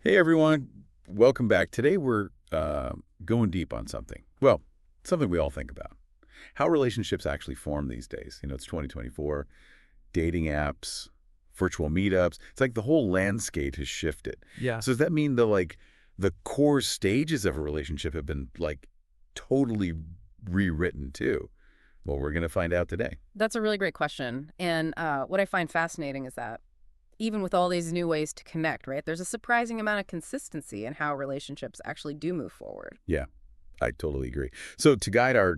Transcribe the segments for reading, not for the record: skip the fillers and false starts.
Hey everyone, welcome back. Today we're going deep on something. Well, something we all think about. How relationships actually form these days. It's 2024, dating apps, virtual meetups. It's like the whole landscape has shifted. Yeah. So does that mean the core stages of a relationship have been like totally rewritten too? Well, we're going to find out today. That's a really great question. And what I find fascinating is that even with all these new ways to connect, right, there's a surprising amount of consistency in how relationships actually do move forward. Yeah. I totally agree. So to guide our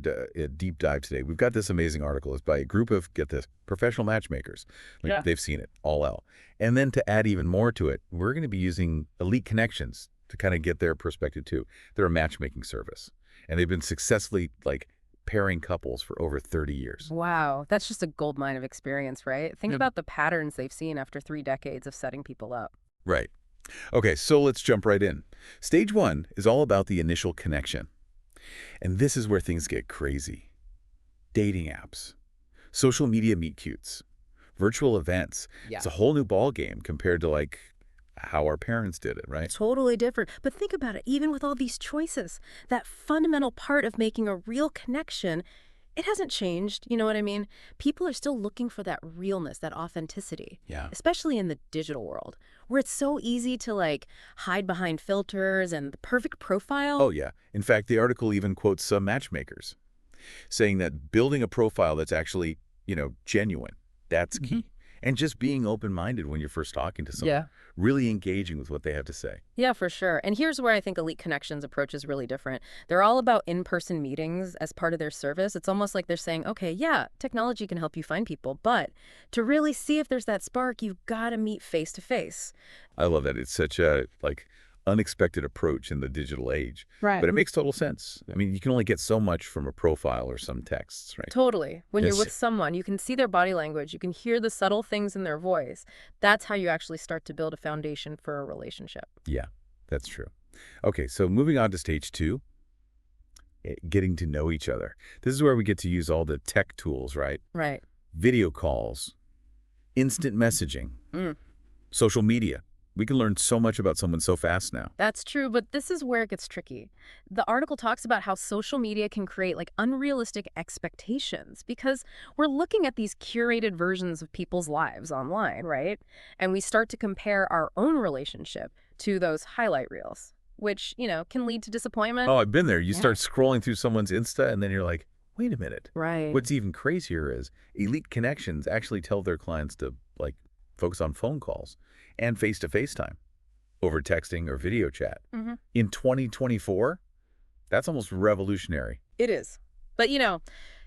deep dive today, we've got this amazing article. It's by a group of, get this, professional matchmakers. Like Yeah. they've seen it, all out. And then to add even more to it, we're going to be using Elite Connections to kind of get their perspective too. They're a matchmaking service. And they've been successfully pairing couples for over 30 years. Wow, that's just a goldmine of experience, right? Think Yeah. about the patterns they've seen after 3 decades of setting people up. Right. Okay, so let's jump right in. Stage one is all about the initial connection. And this is where things get crazy. Dating apps, social media meet cutes, virtual events. Yeah. It's a whole new ball game compared to how our parents did it, right? Totally different. But think about it, even with all these choices, that fundamental part of making a real connection, it hasn't changed. You know what I mean? People are still looking for that realness, that authenticity, Yeah. especially in the digital world, where it's so easy to hide behind filters and the perfect profile. Oh, yeah. In fact, the article even quotes some matchmakers saying that building a profile that's actually, genuine, that's key. And just being open-minded when you're first talking to someone. Yeah. Really engaging with what they have to say. Yeah, for sure. And here's where I think Elite Connections approach is really different. They're all about in-person meetings as part of their service. It's almost like they're saying, okay, yeah, technology can help you find people, but to really see if there's that spark, you've got to meet face to face. I love that. It's such a, unexpected approach in the digital age. Right. But it makes total sense. I mean, you can only get so much from a profile or some texts, right? Totally. When you're Yes. with someone, you can see their body language, you can hear the subtle things in their voice. That's how you actually start to build a foundation for a relationship. Yeah, that's true. Okay, so moving on to stage two, getting to know each other. This is where we get to use all the tech tools, right? Right. Video calls, instant messaging, Mm. social media. We can learn so much about someone so fast now. That's true, but this is where it gets tricky. The article talks about how social media can create unrealistic expectations because we're looking at these curated versions of people's lives online, right? And we start to compare our own relationship to those highlight reels, which, can lead to disappointment. Oh, I've been there. You Yeah. start scrolling through someone's Insta and then you're like, wait a minute. Right. What's even crazier is Elite Connections actually tell their clients to focus on phone calls and face-to-face time over texting or video chat. Mhm. In 2024, that's almost revolutionary. It is. But,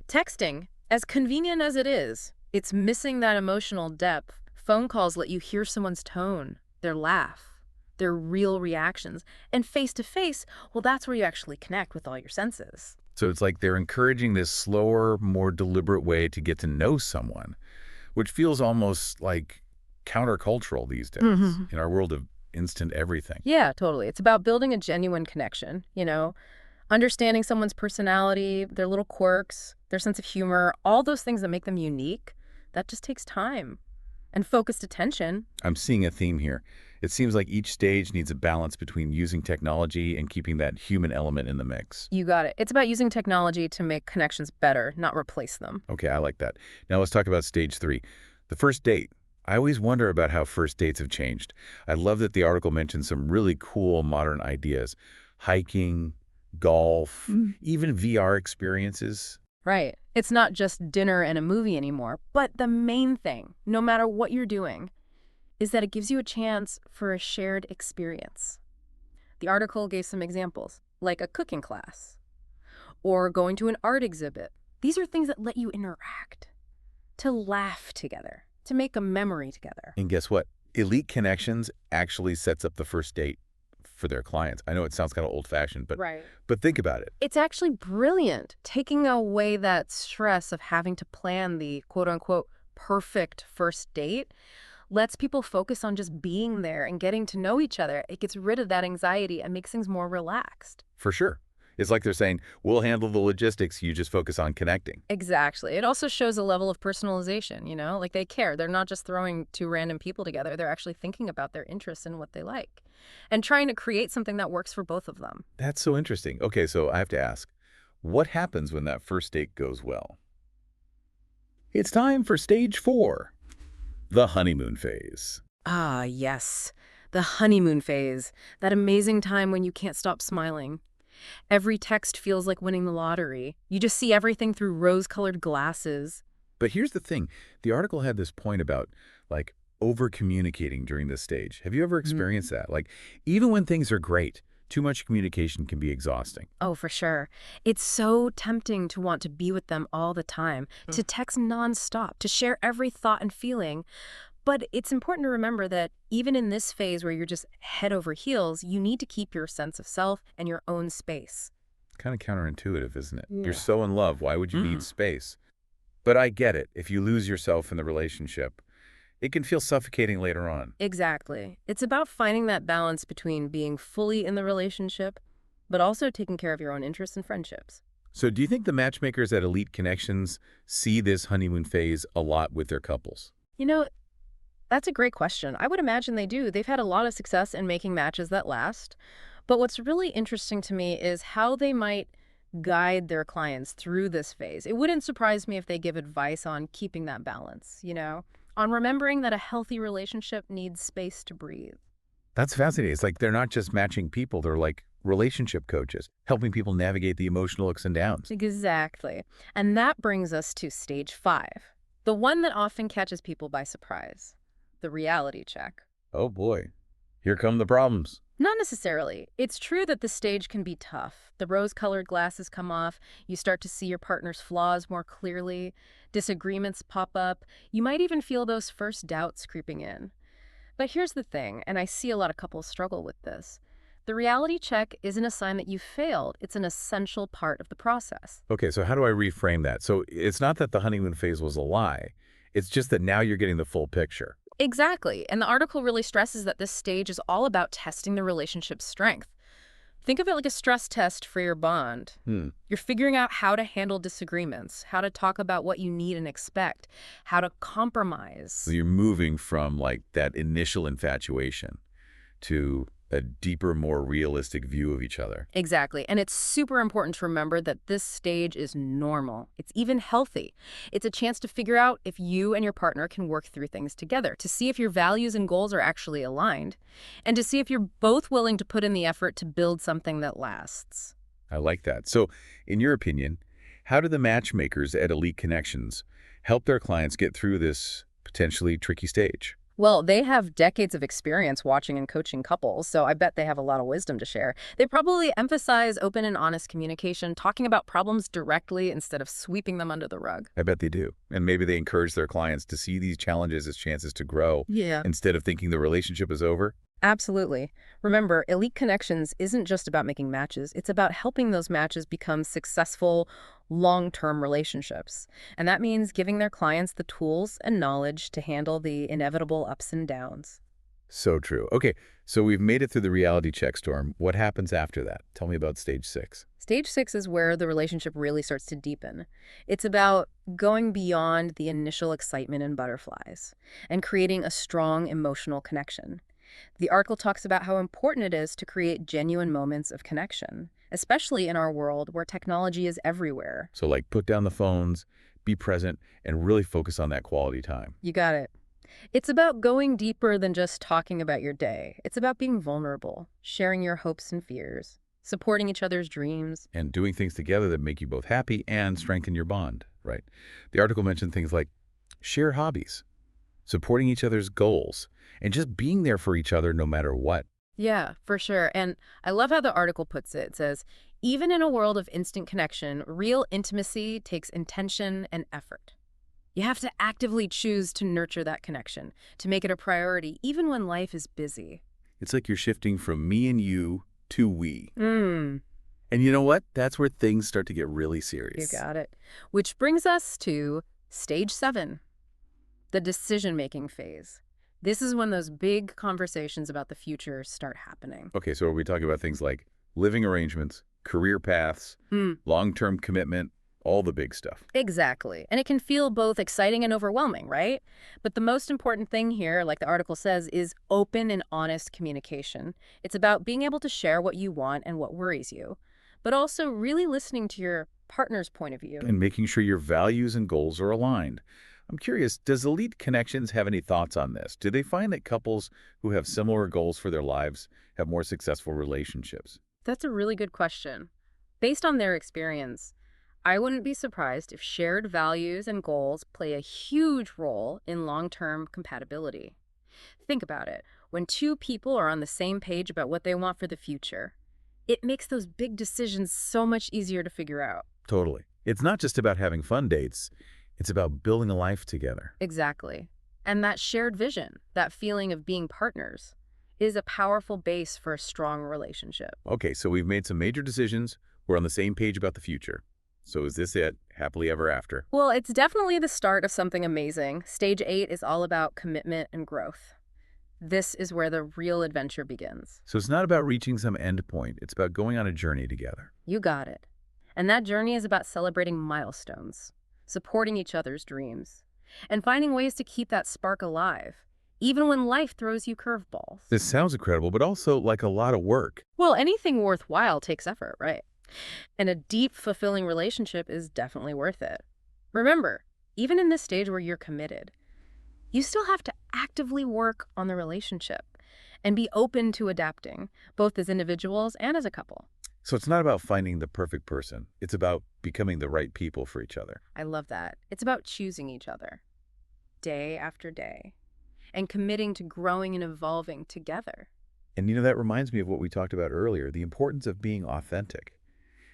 texting, as convenient as it is, it's missing that emotional depth. Phone calls let you hear someone's tone, their laugh, their real reactions. And face-to-face, well, that's where you actually connect with all your senses. So it's like they're encouraging this slower, more deliberate way to get to know someone, which feels almost like countercultural these days in our world of instant everything. Yeah, totally. It's about building a genuine connection, understanding someone's personality, their little quirks, their sense of humor, all those things that make them unique. That just takes time and focused attention. I'm seeing a theme here. It seems like each stage needs a balance between using technology and keeping that human element in the mix. You got it. It's about using technology to make connections better, not replace them. Okay, I like that. Now let's talk about stage three, the first date. I always wonder about how first dates have changed. I love that the article mentions some really cool modern ideas. Hiking, golf, even VR experiences. Right. It's not just dinner and a movie anymore, but the main thing, no matter what you're doing, is that it gives you a chance for a shared experience. The article gave some examples, like a cooking class or going to an art exhibit. These are things that let you interact, to laugh together, to make a memory together. And guess what? Elite Connections actually sets up the first date for their clients. I know it sounds kind of old-fashioned, but think about it. It's actually brilliant, taking away that stress of having to plan the quote-unquote perfect first date. Lets people focus on just being there and getting to know each other. It gets rid of that anxiety and makes things more relaxed. For sure. It's like they're saying, we'll handle the logistics, you just focus on connecting. Exactly. It also shows a level of personalization, like they care. They're not just throwing two random people together. They're actually thinking about their interests and what they like. and trying to create something that works for both of them. That's so interesting. Okay, so I have to ask, what happens when that first date goes well? It's time for stage 4, the honeymoon phase. Ah, yes. The honeymoon phase. That amazing time when you can't stop smiling. Every text feels like winning the lottery. You just see everything through rose-colored glasses. But here's the thing. The article had this point about, like, over-communicating during this stage. Have you ever experienced that? Like, even when things are great, too much communication can be exhausting. Oh, for sure. It's so tempting to want to be with them all the time, to text nonstop, to share every thought and feeling. But it's important to remember that even in this phase where you're just head over heels, you need to keep your sense of self and your own space. Kind of counterintuitive, isn't it? Yeah. You're so in love. Why would you need space? But I get it. If you lose yourself in the relationship, it can feel suffocating later on. Exactly. It's about finding that balance between being fully in the relationship, but also taking care of your own interests and friendships. So do you think the matchmakers at Elite Connections see this honeymoon phase a lot with their couples? You know, that's a great question. I would imagine they do. They've had a lot of success in making matches that last. But what's really interesting to me is how they might guide their clients through this phase. It wouldn't surprise me if they give advice on keeping that balance, on remembering that a healthy relationship needs space to breathe. That's fascinating. It's like they're not just matching people, they're like relationship coaches, helping people navigate the emotional ups and downs. Exactly. And that brings us to stage 5, the one that often catches people by surprise, the reality check. Oh boy, here come the problems. Not necessarily. It's true that the stage can be tough. The rose-colored glasses come off, you start to see your partner's flaws more clearly, disagreements pop up, you might even feel those first doubts creeping in. But here's the thing, and I see a lot of couples struggle with this. The reality check isn't a sign that you failed, it's an essential part of the process. Okay, so how do I reframe that? So it's not that the honeymoon phase was a lie. It's just that now you're getting the full picture. Exactly, and the article really stresses that this stage is all about testing the relationship's strength. Think of it like a stress test for your bond. You're figuring out how to handle disagreements, how to talk about what you need and expect, how to compromise. So you're moving from like that initial infatuation to a deeper, more realistic view of each other. Exactly, and it's super important to remember that this stage is normal. It's even healthy. It's a chance to figure out if you and your partner can work through things together, to see if your values and goals are actually aligned, and to see if you're both willing to put in the effort to build something that lasts. I like that. So in your opinion, how do the matchmakers at Elite Connections help their clients get through this potentially tricky stage? Well, they have decades of experience watching and coaching couples, so I bet they have a lot of wisdom to share. They probably emphasize open and honest communication, talking about problems directly instead of sweeping them under the rug. I bet they do. And maybe they encourage their clients to see these challenges as chances to grow Yeah. instead of thinking the relationship is over. Absolutely. Remember, Elite Connections isn't just about making matches. It's about helping those matches become successful, long-term relationships. And that means giving their clients the tools and knowledge to handle the inevitable ups and downs. So true. Okay, so we've made it through the reality check storm. What happens after that? Tell me about stage 6. Stage 6 is where the relationship really starts to deepen. It's about going beyond the initial excitement and butterflies and creating a strong emotional connection. The article talks about how important it is to create genuine moments of connection, especially in our world where technology is everywhere. So like put down the phones, be present, and really focus on that quality time. You got it. It's about going deeper than just talking about your day. It's about being vulnerable, sharing your hopes and fears, supporting each other's dreams. And doing things together that make you both happy and strengthen your bond, right? The article mentioned things like shared hobbies, supporting each other's goals, and just being there for each other no matter what. Yeah, for sure. And I love how the article puts it. It says, even in a world of instant connection, real intimacy takes intention and effort. You have to actively choose to nurture that connection, to make it a priority, even when life is busy. It's like you're shifting from me and you to we. Mm, And you know what? That's where things start to get really serious. you got it. Which brings us to stage 7, the decision-making phase. This is when those big conversations about the future start happening. Okay, so are we talking about things like living arrangements, career paths, long-term commitment, All the big stuff. Exactly. And it can feel both exciting and overwhelming, right? But the most important thing here, like the article says, is open and honest communication. It's about being able to share what you want and what worries you, but also really listening to your partner's point of view. And making sure your values and goals are aligned. I'm curious, does Elite Connections have any thoughts on this? Do they find that couples who have similar goals for their lives have more successful relationships? That's a really good question. Based on their experience, I wouldn't be surprised if shared values and goals play a huge role in long-term compatibility. Think about it. When two people are on the same page about what they want for the future, it makes those big decisions so much easier to figure out. Totally. It's not just about having fun dates. It's about building a life together. Exactly. And that shared vision, that feeling of being partners, is a powerful base for a strong relationship. Okay, so we've made some major decisions. We're on the same page about the future. So is this it? Happily ever after? Well, it's definitely the start of something amazing. Stage 8 is all about commitment and growth. This is where the real adventure begins. So it's not about reaching some end point. It's about going on a journey together. You got it. And that journey is about celebrating milestones, supporting each other's dreams, and finding ways to keep that spark alive, even when life throws you curveballs. This sounds incredible, but also like a lot of work. Well, anything worthwhile takes effort, right? And a deep, fulfilling relationship is definitely worth it. Remember, even in this stage where you're committed, you still have to actively work on the relationship and be open to adapting, both as individuals and as a couple. So it's not about finding the perfect person. It's about becoming the right people for each other. I love that. It's about choosing each other, day after day, and committing to growing and evolving together. And that reminds me of what we talked about earlier, the importance of being authentic.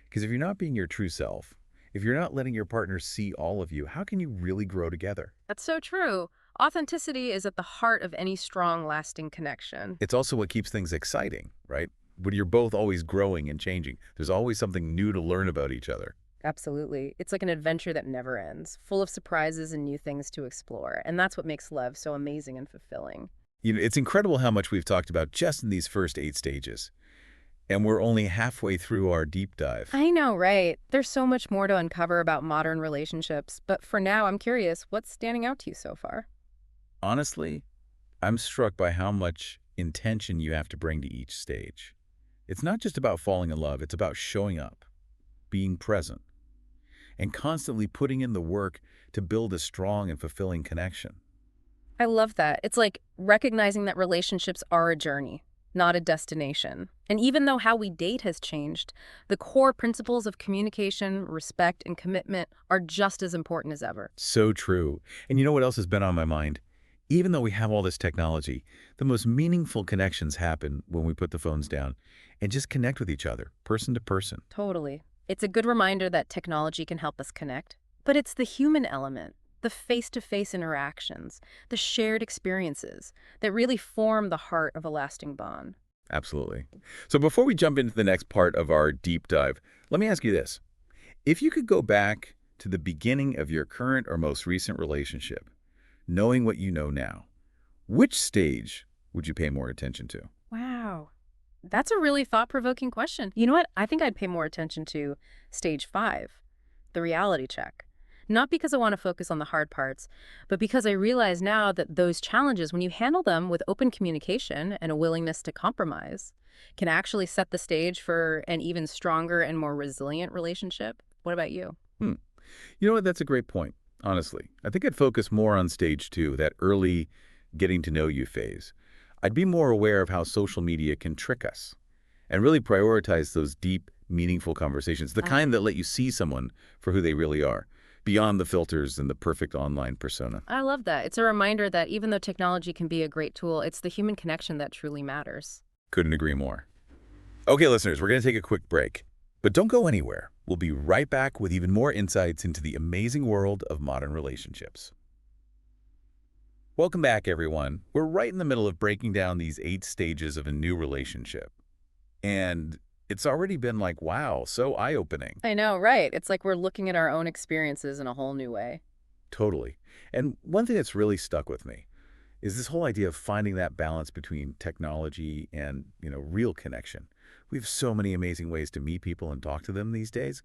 Because if you're not being your true self, if you're not letting your partner see all of you, how can you really grow together? That's so true. Authenticity is at the heart of any strong, lasting connection. It's also what keeps things exciting, right? When you're both always growing and changing, there's always something new to learn about each other. Absolutely. It's like an adventure that never ends, full of surprises and new things to explore. And that's what makes love so amazing and fulfilling. It's incredible how much we've talked about just in these first 8 stages. And we're only halfway through our deep dive. I know, right? There's so much more to uncover about modern relationships. But for now, I'm curious, what's standing out to you so far? Honestly, I'm struck by how much intention you have to bring to each stage. It's not just about falling in love, it's about showing up, being present, and constantly putting in the work to build a strong and fulfilling connection. I love that. It's like recognizing that relationships are a journey, not a destination. And even though how we date has changed, the core principles of communication, respect, and commitment are just as important as ever. So true. And you know what else has been on my mind? Even though we have all this technology, the most meaningful connections happen when we put the phones down and just connect with each other, person to person. Totally. It's a good reminder that technology can help us connect, but it's the human element, the face-to-face interactions, the shared experiences that really form the heart of a lasting bond. Absolutely. So before we jump into the next part of our deep dive, let me ask you this. If you could go back to the beginning of your current or most recent relationship, knowing what you know now, which stage would you pay more attention to? Wow. That's a really thought-provoking question. You know what? I think I'd pay more attention to stage 5, the reality check. Not because I want to focus on the hard parts, but because I realize now that those challenges, when you handle them with open communication and a willingness to compromise, can actually set the stage for an even stronger and more resilient relationship. What about you? You know what? That's a great point, honestly. I think I'd focus more on stage 2, that early getting to know you phase. I'd be more aware of how social media can trick us and really prioritize those deep, meaningful conversations, the kind that let you see someone for who they really are, beyond the filters and the perfect online persona. I love that. It's a reminder that even though technology can be a great tool, it's the human connection that truly matters. Couldn't agree more. Okay, listeners, we're going to take a quick break. But don't go anywhere. We'll be right back with even more insights into the amazing world of modern relationships. Welcome back, everyone. We're right in the middle of breaking down these 8 stages of a new relationship. And it's already been like, wow, so eye-opening. I know, right? It's like we're looking at our own experiences in a whole new way. Totally. And one thing that's really stuck with me is this whole idea of finding that balance between technology and, real connection. We have so many amazing ways to meet people and talk to them these days,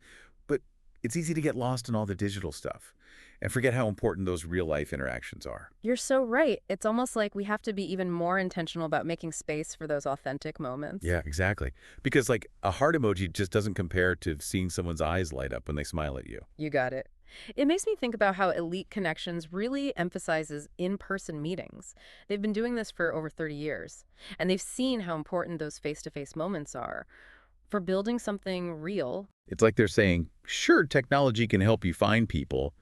but it's easy to get lost in all the digital stuff and forget how important those real-life interactions are. You're so right. It's almost like we have to be even more intentional about making space for those authentic moments. Yeah, exactly. Because, like, a heart emoji just doesn't compare to seeing someone's eyes light up when they smile at you. You got it. It makes me think about how Elite Connections really emphasizes in-person meetings. They've been doing this for over 30 years, and they've seen how important those face-to-face moments are for building something real. It's like they're saying, sure, technology can help you find people,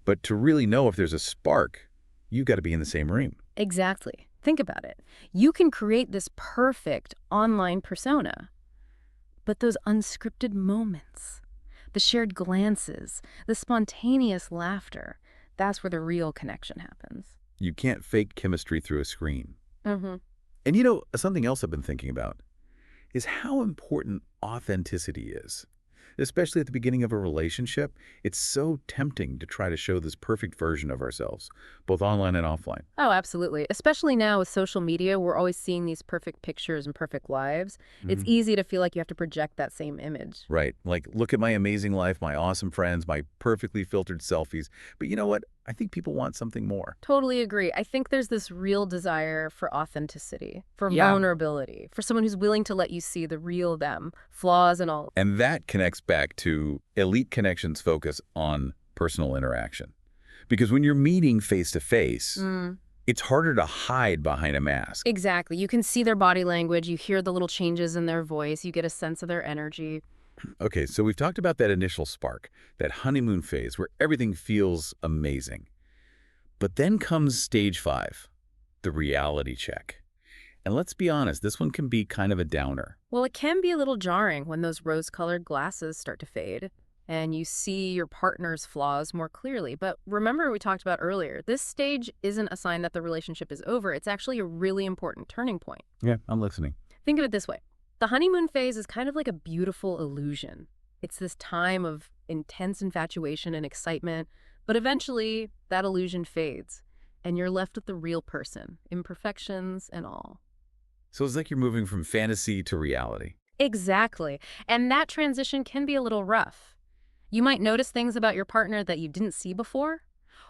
but to really know if there's a spark, you've got to be in the same room. Exactly. Think about it. You can create this perfect online persona, but those unscripted moments, the shared glances, the spontaneous laughter, that's where the real connection happens. You can't fake chemistry through a screen. Mm-hmm. And you know, something else I've been thinking about is how important authenticity is. Especially at the beginning of a relationship, it's so tempting to try to show this perfect version of ourselves, both online and offline. Oh, absolutely. Especially now with social media, we're always seeing these perfect pictures and perfect lives. It's Mhm. easy to feel like you have to project that same image. Right. Like, look at my amazing life, my awesome friends, my perfectly filtered selfies. But you know what? I think people want something more. Totally agree. I think there's this real desire for authenticity, for Yeah. vulnerability, for someone who's willing to let you see the real them, flaws and all. And that connects back to Elite Connections' focus on personal interaction. Because when you're meeting face to face, it's harder to hide behind a mask. Exactly. You can see their body language, you hear the little changes in their voice, you get a sense of their energy. Okay, so we've talked about that initial spark, that honeymoon phase where everything feels amazing. But then comes stage 5, the reality check. And let's be honest, this one can be kind of a downer. Well, it can be a little jarring when those rose-colored glasses start to fade and you see your partner's flaws more clearly. But remember we talked about earlier, this stage isn't a sign that the relationship is over. It's actually a really important turning point. Yeah, I'm listening. Think of it this way. The honeymoon phase is kind of like a beautiful illusion. It's this time of intense infatuation and excitement, but eventually that illusion fades and you're left with the real person, imperfections and all. So it's like you're moving from fantasy to reality. Exactly. And that transition can be a little rough. You might notice things about your partner that you didn't see before,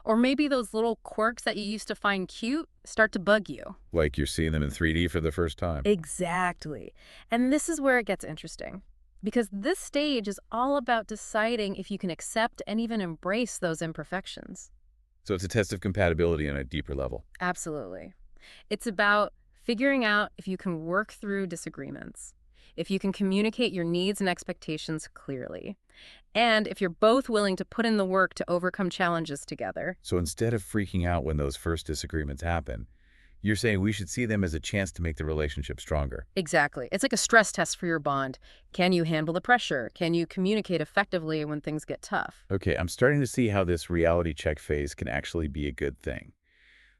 or maybe those little quirks that you used to find cute start to bug you. Like you're seeing them in 3D for the first time. Exactly. And this is where it gets interesting, because this stage is all about deciding if you can accept and even embrace those imperfections. So it's a test of compatibility on a deeper level. Absolutely. It's about figuring out if you can work through disagreements, if you can communicate your needs and expectations clearly, and if you're both willing to put in the work to overcome challenges together. So instead of freaking out when those first disagreements happen, you're saying we should see them as a chance to make the relationship stronger. Exactly. It's like a stress test for your bond. Can you handle the pressure? Can you communicate effectively when things get tough? Okay, I'm starting to see how this reality check phase can actually be a good thing.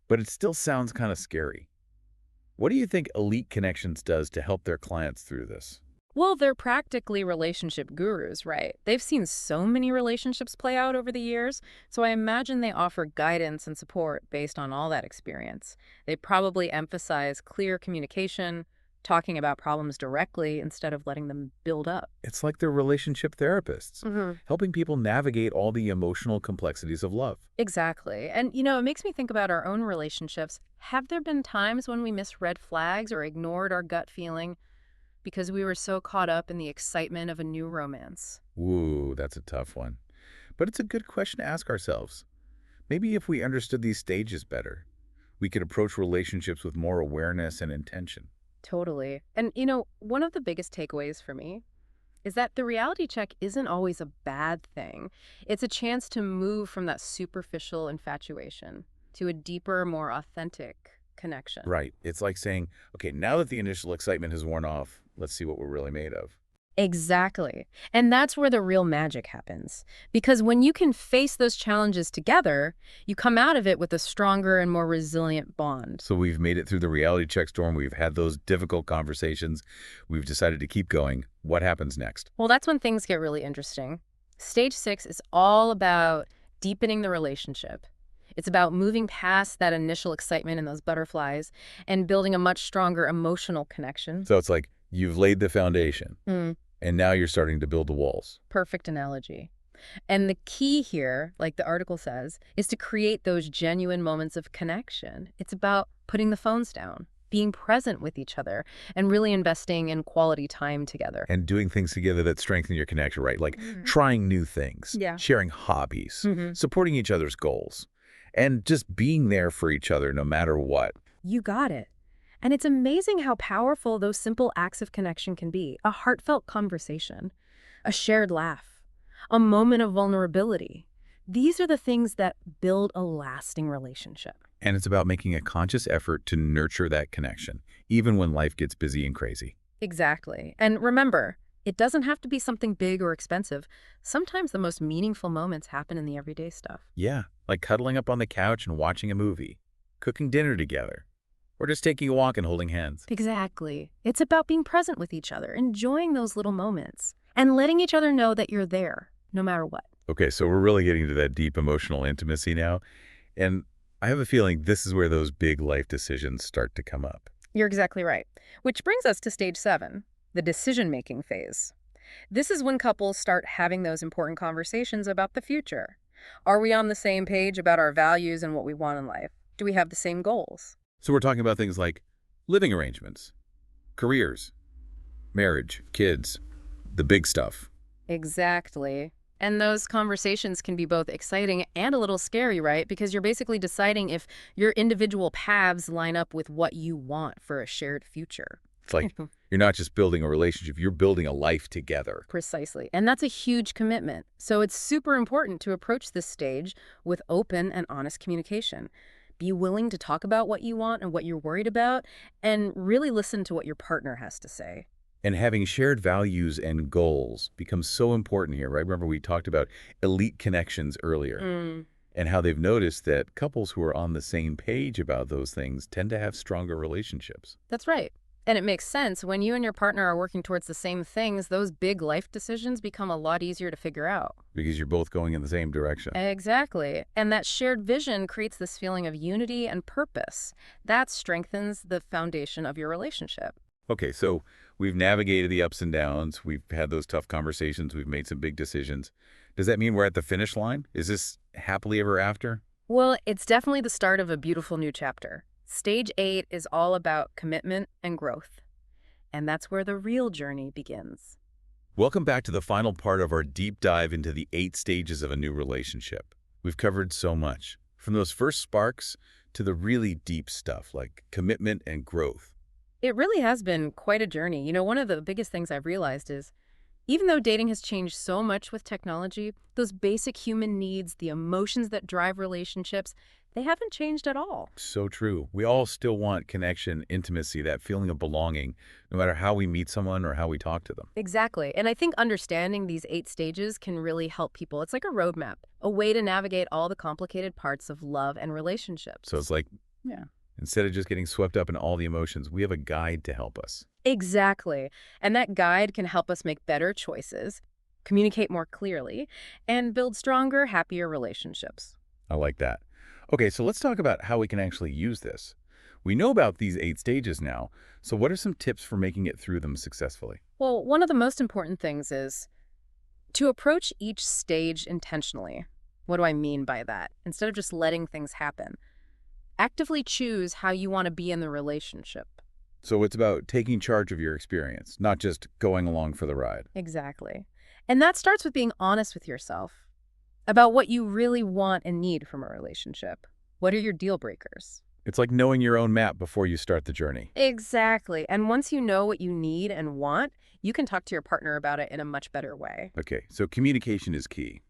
But it still sounds kind of scary. What do you think Elite Connections does to help their clients through this? Well, they're practically relationship gurus, right? They've seen so many relationships play out over the years, so I imagine they offer guidance and support based on all that experience. They probably emphasize clear communication, talking about problems directly instead of letting them build up. It's like they're relationship therapists, Mm-hmm. helping people navigate all the emotional complexities of love. Exactly. And, it makes me think about our own relationships. Have there been times when we missed red flags or ignored our gut feeling because we were so caught up in the excitement of a new romance? Ooh, that's a tough one. But it's a good question to ask ourselves. Maybe if we understood these stages better, we could approach relationships with more awareness and intention. Totally. And, one of the biggest takeaways for me is that the reality check isn't always a bad thing. It's a chance to move from that superficial infatuation to a deeper, more authentic connection. Right. It's like saying, okay, now that the initial excitement has worn off, let's see what we're really made of. Exactly. And that's where the real magic happens. Because when you can face those challenges together, you come out of it with a stronger and more resilient bond. So we've made it through the reality check storm. We've had those difficult conversations. We've decided to keep going. What happens next? Well, that's when things get really interesting. Stage 6 is all about deepening the relationship. It's about moving past that initial excitement and those butterflies and building a much stronger emotional connection. So it's like you've laid the foundation Mm, and now you're starting to build the walls. perfect analogy. And the key here, like the article says, is to create those genuine moments of connection. It's about putting the phones down, being present with each other, and really investing in quality time together. And doing things together that strengthen your connection, right? Like Mhm. trying new things, Yeah. sharing hobbies, Hmm. supporting each other's goals, and just being there for each other no matter what. You got it. And it's amazing how powerful those simple acts of connection can be. A heartfelt conversation, a shared laugh, a moment of vulnerability. These are the things that build a lasting relationship. And it's about making a conscious effort to nurture that connection, even when life gets busy and crazy. Exactly. And remember, it doesn't have to be something big or expensive. Sometimes the most meaningful moments happen in the everyday stuff. Yeah, like cuddling up on the couch and watching a movie, cooking dinner together, or just taking a walk and holding hands. Exactly. It's about being present with each other, enjoying those little moments, and letting each other know that you're there, no matter what. Okay, so we're really getting to that deep emotional intimacy now. And I have a feeling this is where those big life decisions start to come up. You're exactly right. Which brings us to stage 7, the decision-making phase. This is when couples start having those important conversations about the future. Are we on the same page about our values and what we want in life? Do we have the same goals? So we're talking about things like living arrangements, careers, marriage, kids, the big stuff. Exactly. And those conversations can be both exciting and a little scary, right? Because you're basically deciding if your individual paths line up with what you want for a shared future. It's like you're not just building a relationship, you're building a life together. Precisely. And that's a huge commitment. So it's super important to approach this stage with open and honest communication. Be willing to talk about what you want and what you're worried about, and really listen to what your partner has to say. And having shared values and goals becomes so important here, right? Remember we talked about elite connections earlier and how they've noticed that couples who are on the same page about those things tend to have stronger relationships. That's right. And it makes sense. When you and your partner are working towards the same things, those big life decisions become a lot easier to figure out. Because you're both going in the same direction. Exactly. And that shared vision creates this feeling of unity and purpose. That strengthens the foundation of your relationship. Okay, so we've navigated the ups and downs. We've had those tough conversations. We've made some big decisions. Does that mean we're at the finish line? Is this happily ever after? Well, it's definitely the start of a beautiful new chapter. Stage 8 is all about commitment and growth. And that's where the real journey begins. Welcome back to the final part of our deep dive into the 8 stages of a new relationship. We've covered so much, from those first sparks to the really deep stuff like commitment and growth. It really has been quite a journey. You know, one of the biggest things I've realized is even though dating has changed so much with technology, those basic human needs, the emotions that drive relationships, they haven't changed at all. So true. We all still want connection, intimacy, that feeling of belonging, no matter how we meet someone or how we talk to them. Exactly. And I think understanding these 8 stages can really help people. It's like a roadmap, a way to navigate all the complicated parts of love and relationships. So it's like, Yeah. instead of just getting swept up in all the emotions, we have a guide to help us. Exactly. And that guide can help us make better choices, communicate more clearly, and build stronger, happier relationships. I like that. Okay, so let's talk about how we can actually use this. We know about these 8 stages now, so what are some tips for making it through them successfully? Well, one of the most important things is to approach each stage intentionally. What do I mean by that? Instead of just letting things happen, actively choose how you want to be in the relationship. So it's about taking charge of your experience, not just going along for the ride. Exactly. And that starts with being honest with yourself about what you really want and need from a relationship. What are your deal breakers? It's like knowing your own map before you start the journey. Exactly. And once you know what you need and want, you can talk to your partner about it in a much better way. Okay, so communication is key.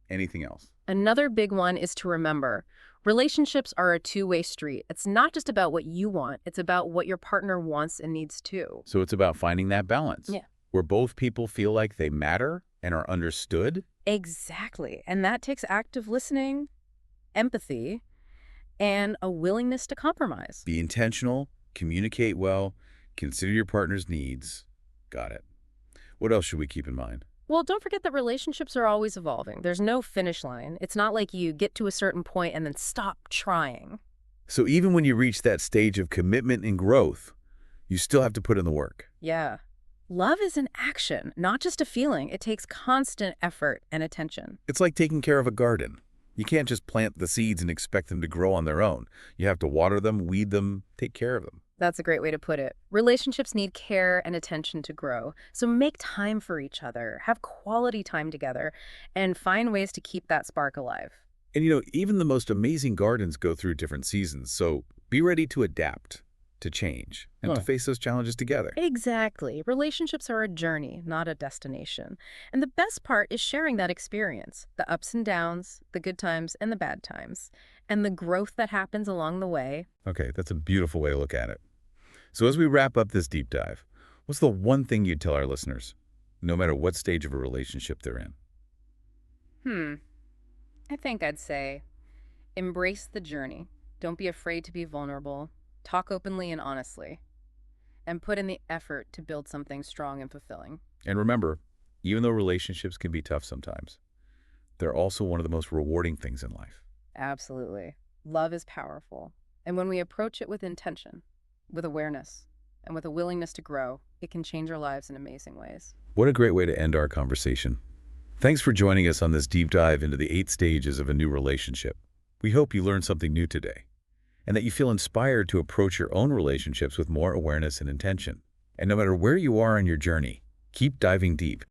Anything else? Another big one is to remember, relationships are a two-way street. It's not just about what you want, it's about what your partner wants and needs too. So it's about finding that balance. Yeah. Where both people feel like they matter and are understood. Exactly. And that takes active listening, empathy, and a willingness to compromise. Be intentional, communicate well, consider your partner's needs. Got it. What else should we keep in mind? Well, don't forget that relationships are always evolving. There's no finish line. It's not like you get to a certain point and then stop trying. So even when you reach that stage of commitment and growth, you still have to put in the work. Yeah. Love is an action, not just a feeling. It takes constant effort and attention. It's like taking care of a garden. You can't just plant the seeds and expect them to grow on their own. You have to water them, weed them, take care of them. That's a great way to put it. Relationships need care and attention to grow. So make time for each other, have quality time together, and find ways to keep that spark alive. And even the most amazing gardens go through different seasons, so be ready to adapt, to change, and to face those challenges together. Exactly. Relationships are a journey, not a destination. And the best part is sharing that experience, the ups and downs, the good times and the bad times, and the growth that happens along the way. Okay, that's a beautiful way to look at it. So as we wrap up this deep dive, what's the one thing you'd tell our listeners, no matter what stage of a relationship they're in? I think I'd say embrace the journey. Don't be afraid to be vulnerable. Talk openly and honestly. And put in the effort to build something strong and fulfilling. And remember, even though relationships can be tough sometimes, they're also one of the most rewarding things in life. Absolutely. Love is powerful. And when we approach it with intention, with awareness, and with a willingness to grow, it can change our lives in amazing ways. What a great way to end our conversation. Thanks for joining us on this deep dive into the 8 stages of a new relationship. We hope you learned something new today, and that you feel inspired to approach your own relationships with more awareness and intention. And no matter where you are on your journey, keep diving deep.